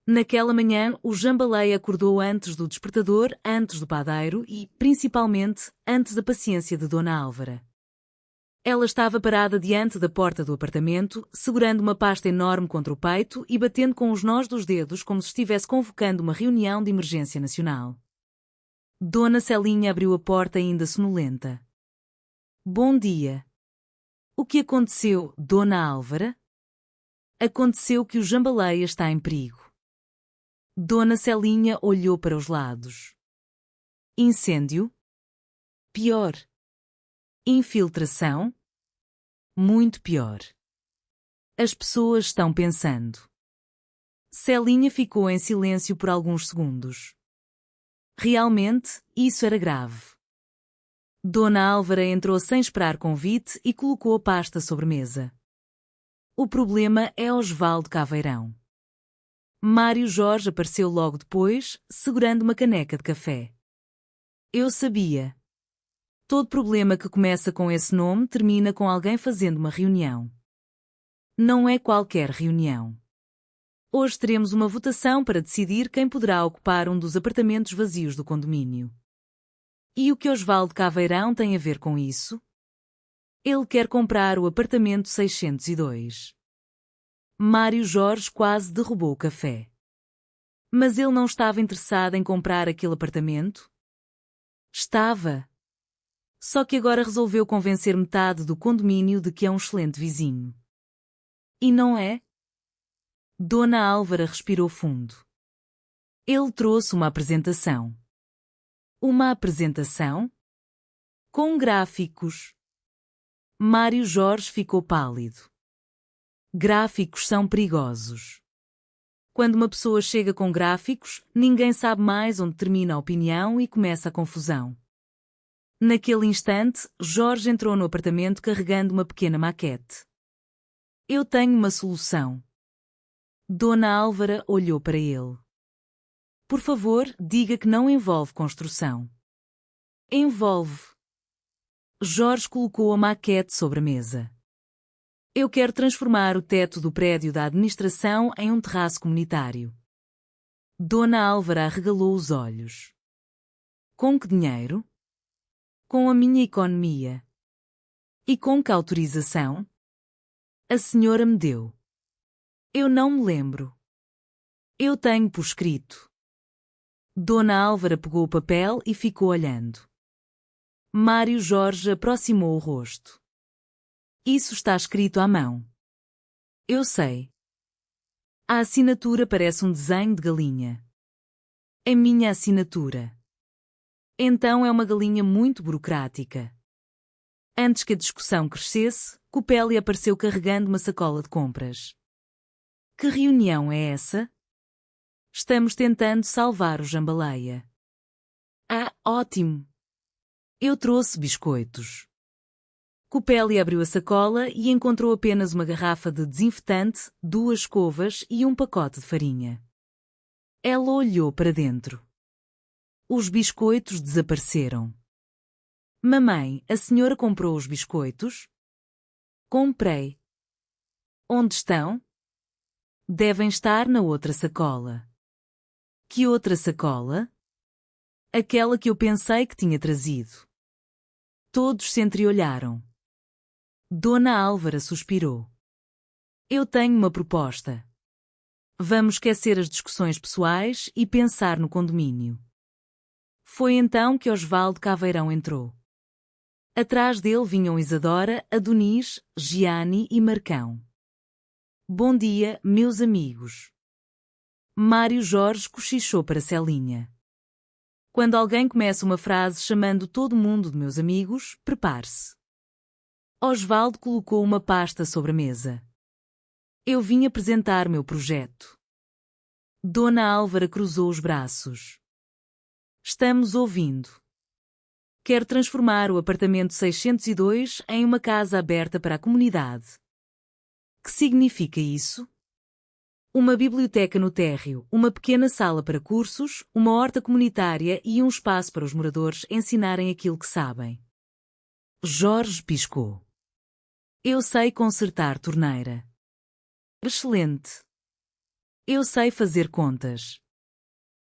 Naquela manhã, o Jambalaya acordou antes do despertador, antes do padeiro e, principalmente, antes da paciência de Dona Álvara. Ela estava parada diante da porta do apartamento, segurando uma pasta enorme contra o peito e batendo com os nós dos dedos como se estivesse convocando uma reunião de emergência nacional. Dona Celinha abriu a porta ainda sonolenta. Bom dia. O que aconteceu, Dona Álvara? Aconteceu que o Jambalaya está em perigo. Dona Celinha olhou para os lados. Incêndio? Pior. Infiltração? Muito pior. As pessoas estão pensando. Celinha ficou em silêncio por alguns segundos. Realmente, isso era grave. Dona Álvara entrou sem esperar convite e colocou a pasta sobre a mesa. O problema é Osvaldo Caveirão. Mário Jorge apareceu logo depois, segurando uma caneca de café. Eu sabia. Todo problema que começa com esse nome termina com alguém fazendo uma reunião. Não é qualquer reunião. Hoje teremos uma votação para decidir quem poderá ocupar um dos apartamentos vazios do condomínio. E o que Osvaldo Caveirão tem a ver com isso? Ele quer comprar o apartamento 602. Mário Jorge quase derrubou o café. Mas ele não estava interessado em comprar aquele apartamento? Estava. Só que agora resolveu convencer metade do condomínio de que é um excelente vizinho. E não é? Dona Álvara respirou fundo. Ele trouxe uma apresentação. Uma apresentação? Com gráficos. Mário Jorge ficou pálido. Gráficos são perigosos. Quando uma pessoa chega com gráficos, ninguém sabe mais onde termina a opinião e começa a confusão. Naquele instante, Jorge entrou no apartamento carregando uma pequena maquete. Eu tenho uma solução. Dona Álvara olhou para ele. Por favor, diga que não envolve construção. Envolve. Jorge colocou a maquete sobre a mesa. Eu quero transformar o teto do prédio da administração em um terraço comunitário. Dona Álvara arregalou os olhos. Com que dinheiro? Com a minha economia. E com que autorização? A senhora me deu. Eu não me lembro. Eu tenho por escrito. Dona Álvara pegou o papel e ficou olhando. Mário Jorge aproximou o rosto. Isso está escrito à mão. Eu sei. A assinatura parece um desenho de galinha. É minha assinatura. Então é uma galinha muito burocrática. Antes que a discussão crescesse, Copelli apareceu carregando uma sacola de compras. Que reunião é essa? Estamos tentando salvar o Jambalaya. Ah, ótimo! Eu trouxe biscoitos. Copelli abriu a sacola e encontrou apenas uma garrafa de desinfetante, 2 escovas e um pacote de farinha. Ela olhou para dentro. Os biscoitos desapareceram. Mamãe, a senhora comprou os biscoitos? Comprei. Onde estão? Devem estar na outra sacola. Que outra sacola? Aquela que eu pensei que tinha trazido. Todos se entreolharam. Dona Álvara suspirou. Eu tenho uma proposta. Vamos esquecer as discussões pessoais e pensar no condomínio. Foi então que Osvaldo Caveirão entrou. Atrás dele vinham Isadora, Adonis, Gianni e Marcão. Bom dia, meus amigos. Mário Jorge cochichou para Celinha. Quando alguém começa uma frase chamando todo mundo de meus amigos, prepare-se. Osvaldo colocou uma pasta sobre a mesa. Eu vim apresentar meu projeto. Dona Álvara cruzou os braços. Estamos ouvindo. Quero transformar o apartamento 602 em uma casa aberta para a comunidade. Que significa isso? Uma biblioteca no térreo, uma pequena sala para cursos, uma horta comunitária e um espaço para os moradores ensinarem aquilo que sabem. Jorge piscou. Eu sei consertar torneira. Excelente. Eu sei fazer contas.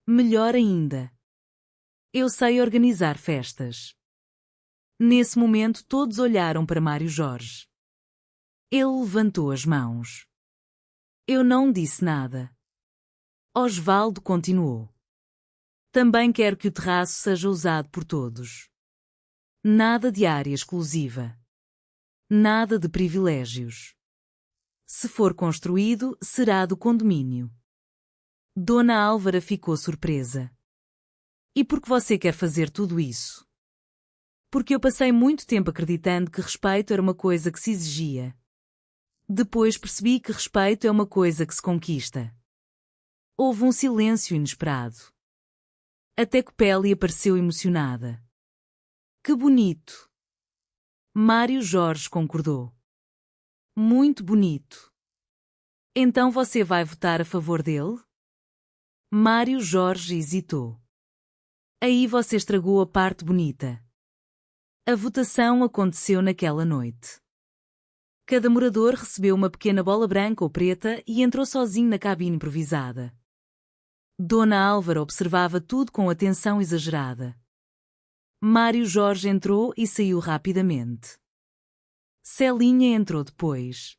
Melhor ainda. Eu sei organizar festas. Nesse momento todos olharam para Mário Jorge. Ele levantou as mãos. Eu não disse nada. Osvaldo continuou. Também quero que o terraço seja usado por todos. Nada de área exclusiva. Nada de privilégios. Se for construído, será do condomínio. Dona Álvara ficou surpresa. E por que você quer fazer tudo isso? Porque eu passei muito tempo acreditando que respeito era uma coisa que se exigia. Depois percebi que respeito é uma coisa que se conquista. Houve um silêncio inesperado. Até que Pélia pareceu emocionada. Que bonito! Mário Jorge concordou. Muito bonito. Então você vai votar a favor dele? Mário Jorge hesitou. Aí você estragou a parte bonita. A votação aconteceu naquela noite. Cada morador recebeu uma pequena bola branca ou preta e entrou sozinho na cabine improvisada. Dona Álvara observava tudo com atenção exagerada. Mário Jorge entrou e saiu rapidamente. Celinha entrou depois.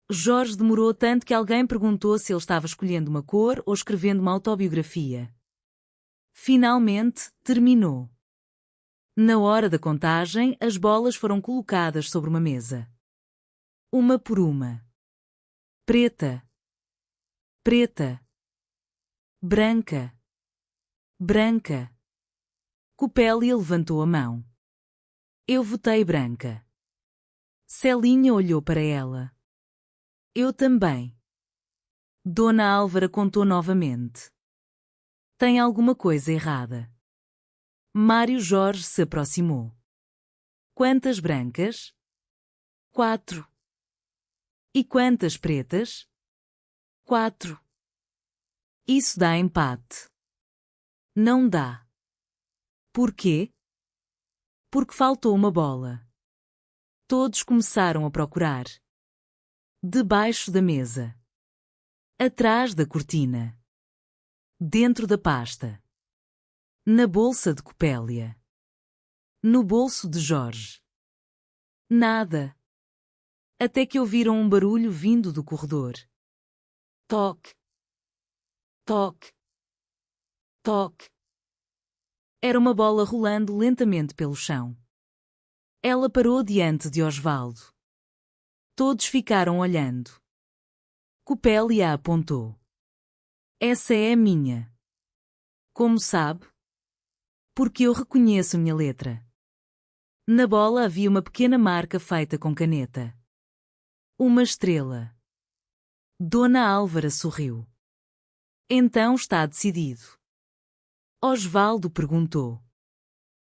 Jorge demorou tanto que alguém perguntou se ele estava escolhendo uma cor ou escrevendo uma autobiografia. Finalmente, terminou. Na hora da contagem, as bolas foram colocadas sobre uma mesa. Uma por uma. Preta. Preta. Branca. Branca. Copélia levantou a mão. Eu votei branca. Celinha olhou para ela. Eu também. Dona Álvara contou novamente. Tem alguma coisa errada. Mário Jorge se aproximou. Quantas brancas? 4. E quantas pretas? 4. Isso dá empate. Não dá. Por quê? Porque faltou uma bola. Todos começaram a procurar. Debaixo da mesa. Atrás da cortina. Dentro da pasta. Na bolsa de Copélia. No bolso de Jorge. Nada. Até que ouviram um barulho vindo do corredor. Toque. Toque. Toque. Era uma bola rolando lentamente pelo chão. Ela parou diante de Osvaldo. Todos ficaram olhando. Copélia apontou. Essa é a minha. Como sabe? Porque eu reconheço minha letra. Na bola havia uma pequena marca feita com caneta. Uma estrela. Dona Álvara sorriu. Então está decidido. Osvaldo perguntou.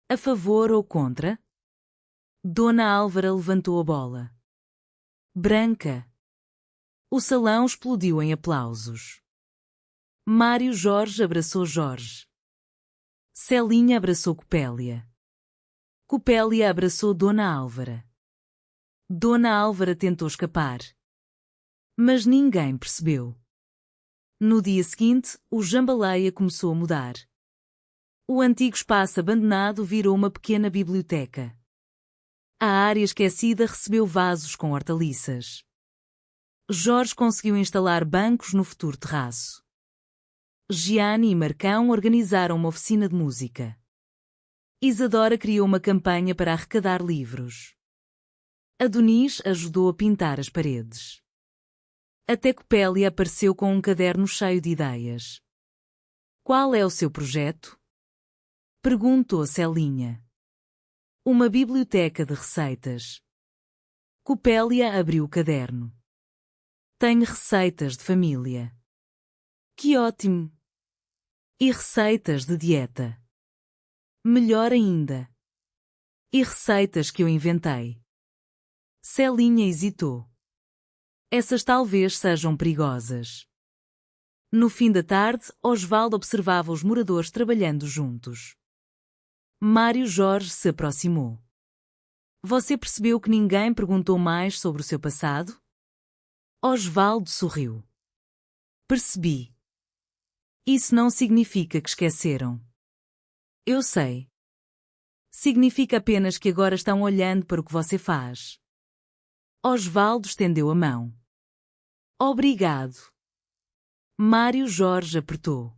A favor ou contra? Dona Álvara levantou a bola. Branca. O salão explodiu em aplausos. Mário Jorge abraçou Jorge. Celinha abraçou Copélia. Copélia abraçou Dona Álvara. Dona Álvara tentou escapar. Mas ninguém percebeu. No dia seguinte, o Jambaleia começou a mudar. O antigo espaço abandonado virou uma pequena biblioteca. A área esquecida recebeu vasos com hortaliças. Jorge conseguiu instalar bancos no futuro terraço. Gianni e Marcão organizaram uma oficina de música. Isadora criou uma campanha para arrecadar livros. Adonis ajudou a pintar as paredes. Até Copélia apareceu com um caderno cheio de ideias. Qual é o seu projeto? Perguntou Celinha. Uma biblioteca de receitas. Copélia abriu o caderno. Tenho receitas de família. Que ótimo! E receitas de dieta. Melhor ainda. E receitas que eu inventei. Celinha hesitou. Essas talvez sejam perigosas. No fim da tarde, Osvaldo observava os moradores trabalhando juntos. Mário Jorge se aproximou. Você percebeu que ninguém perguntou mais sobre o seu passado? Osvaldo sorriu. Percebi. Isso não significa que esqueceram. Eu sei. Significa apenas que agora estão olhando para o que você faz. Osvaldo estendeu a mão. Obrigado. Mário Jorge apertou.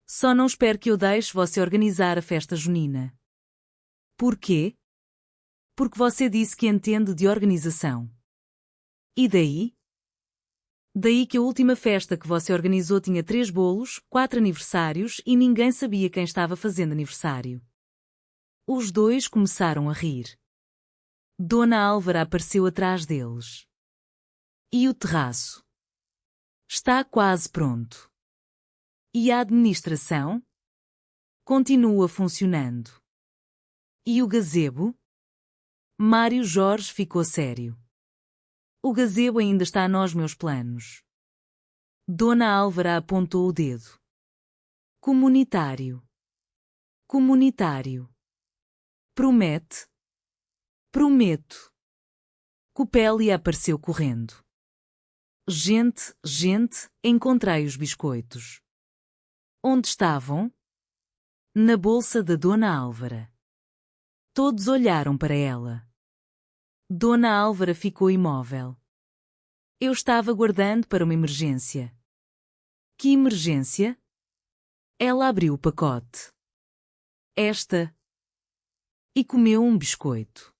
Só não espero que eu deixe você organizar a festa junina. Por quê? Porque você disse que entende de organização. E daí? Daí que a última festa que você organizou tinha 3 bolos, 4 aniversários e ninguém sabia quem estava fazendo aniversário. Os dois começaram a rir. Dona Álvara apareceu atrás deles. E o terraço? Está quase pronto. E a administração? Continua funcionando. E o gazebo? Mário Jorge ficou sério. O gazebo ainda está nos meus planos. Dona Álvara apontou o dedo. Comunitário. Comunitário. Promete? Prometo. Copélia apareceu correndo. Gente, encontrei os biscoitos. Onde estavam? Na bolsa da Dona Álvara. Todos olharam para ela. Dona Álvara ficou imóvel. Eu estava guardando para uma emergência. Que emergência? Ela abriu o pacote. Esta. E comeu um biscoito.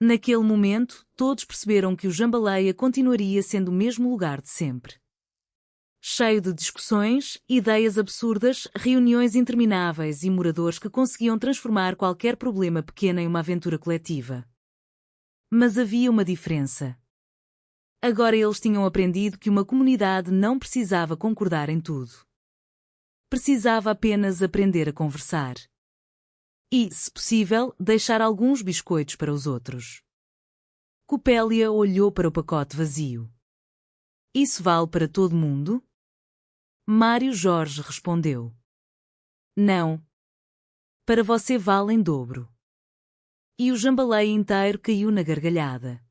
Naquele momento, todos perceberam que o Jambaleia continuaria sendo o mesmo lugar de sempre. Cheio de discussões, ideias absurdas, reuniões intermináveis e moradores que conseguiam transformar qualquer problema pequeno em uma aventura coletiva. Mas havia uma diferença. Agora eles tinham aprendido que uma comunidade não precisava concordar em tudo. Precisava apenas aprender a conversar. E, se possível, deixar alguns biscoitos para os outros. Copélia olhou para o pacote vazio. Isso vale para todo mundo? Mário Jorge respondeu. Não. Para você vale em dobro. E o Jambaleia inteiro caiu na gargalhada.